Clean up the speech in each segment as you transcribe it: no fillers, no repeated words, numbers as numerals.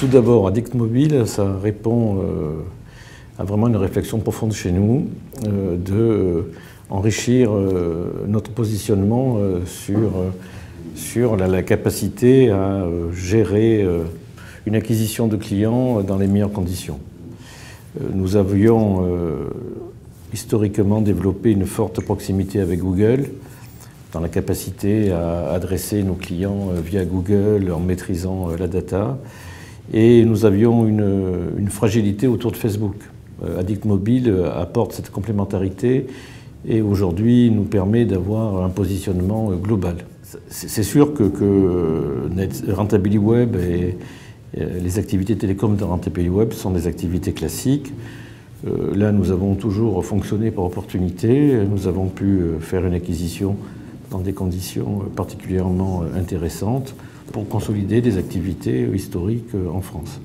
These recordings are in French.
Tout d'abord, Addict Mobile, ça répond à vraiment une réflexion profonde chez nous d'enrichir notre positionnement sur la capacité à gérer une acquisition de clients dans les meilleures conditions. Nous avions historiquement développé une forte proximité avec Google, dans la capacité à adresser nos clients via Google en maîtrisant la data. Et nous avions une fragilité autour de Facebook. Addict Mobile apporte cette complémentarité et aujourd'hui nous permet d'avoir un positionnement global. C'est sûr que Rentability Web et les activités télécom de Rentability Web sont des activités classiques. Là, nous avons toujours fonctionné par opportunité. Nous avons pu faire une acquisition dans des conditions particulièrement intéressantes pour consolider des activités historiques en France.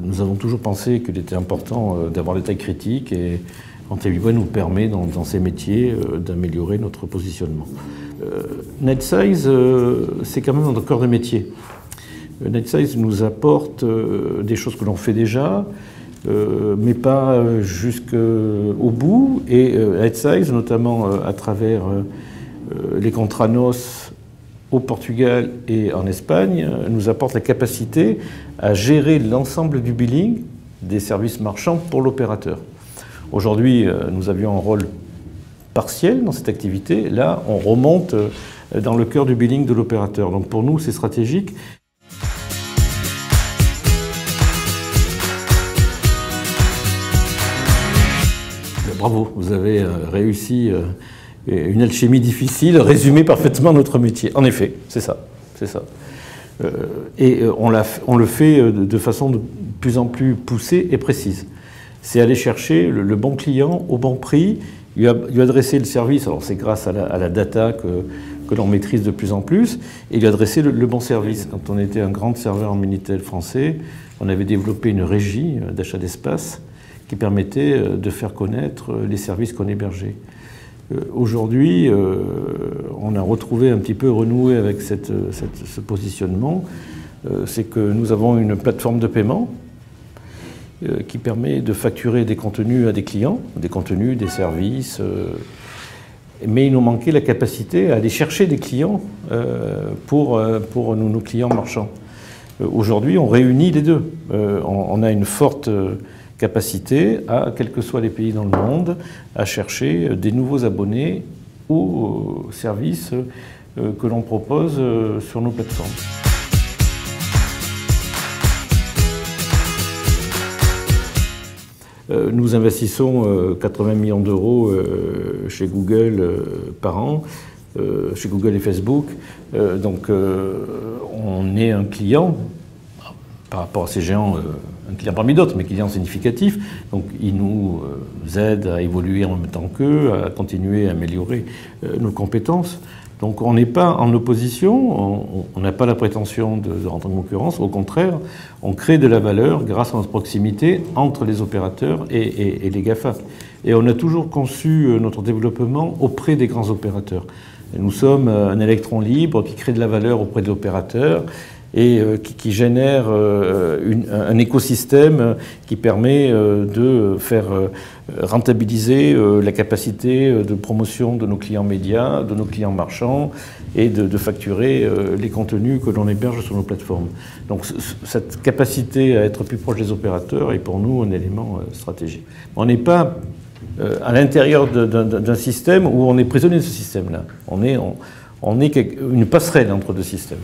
Nous avons toujours pensé qu'il était important d'avoir les tailles critiques et Rentability Web nous permet dans ces métiers d'améliorer notre positionnement. NetSize, c'est quand même notre cœur de métier. NetSize nous apporte des choses que l'on fait déjà, mais pas jusqu'au bout. Et NetSize, notamment à travers les contrats NOS au Portugal et en Espagne, nous apporte la capacité à gérer l'ensemble du billing des services marchands pour l'opérateur. Aujourd'hui, nous avions un rôle partiel dans cette activité. Là, on remonte dans le cœur du billing de l'opérateur. Donc pour nous, c'est stratégique. Bravo, vous avez réussi une alchimie difficile, résumé parfaitement notre métier. En effet, c'est ça, c'est ça. Et on le fait de façon de plus en plus poussée et précise. C'est aller chercher le bon client au bon prix, lui adresser le service. Alors c'est grâce à la data que l'on maîtrise de plus en plus, et lui adresser le bon service. Quand on était un grand serveur en Minitel français, on avait développé une régie d'achat d'espace qui permettait de faire connaître les services qu'on hébergeait. Aujourd'hui, on a retrouvé un petit peu renoué avec ce positionnement. C'est que nous avons une plateforme de paiement qui permet de facturer des contenus à des clients, des contenus, des services, mais il nous manquait la capacité à aller chercher des clients pour nos clients marchands. Aujourd'hui, on réunit les deux. On a une forte capacité à, quels que soient les pays dans le monde, à chercher des nouveaux abonnés aux services que l'on propose sur nos plateformes. Nous investissons 80 millions d'euros chez Google par an, chez Google et Facebook. Donc on est un client, par rapport à ces géants, un client parmi d'autres, mais client significatif. Donc ils nous aident à évoluer en même temps qu'eux, à continuer à améliorer nos compétences. Donc on n'est pas en opposition, on n'a pas la prétention de rentrer en concurrence, au contraire, on crée de la valeur grâce à notre proximité entre les opérateurs et les GAFA. Et on a toujours conçu notre développement auprès des grands opérateurs. Et nous sommes un électron libre qui crée de la valeur auprès de l'opérateur et qui génère un écosystème qui permet de faire rentabiliser la capacité de promotion de nos clients médias, de nos clients marchands et de facturer les contenus que l'on héberge sur nos plateformes. Donc cette capacité à être plus proche des opérateurs est pour nous un élément stratégique. On n'est pas à l'intérieur d'un système où on est prisonnier de ce système-là. On est une passerelle entre deux systèmes.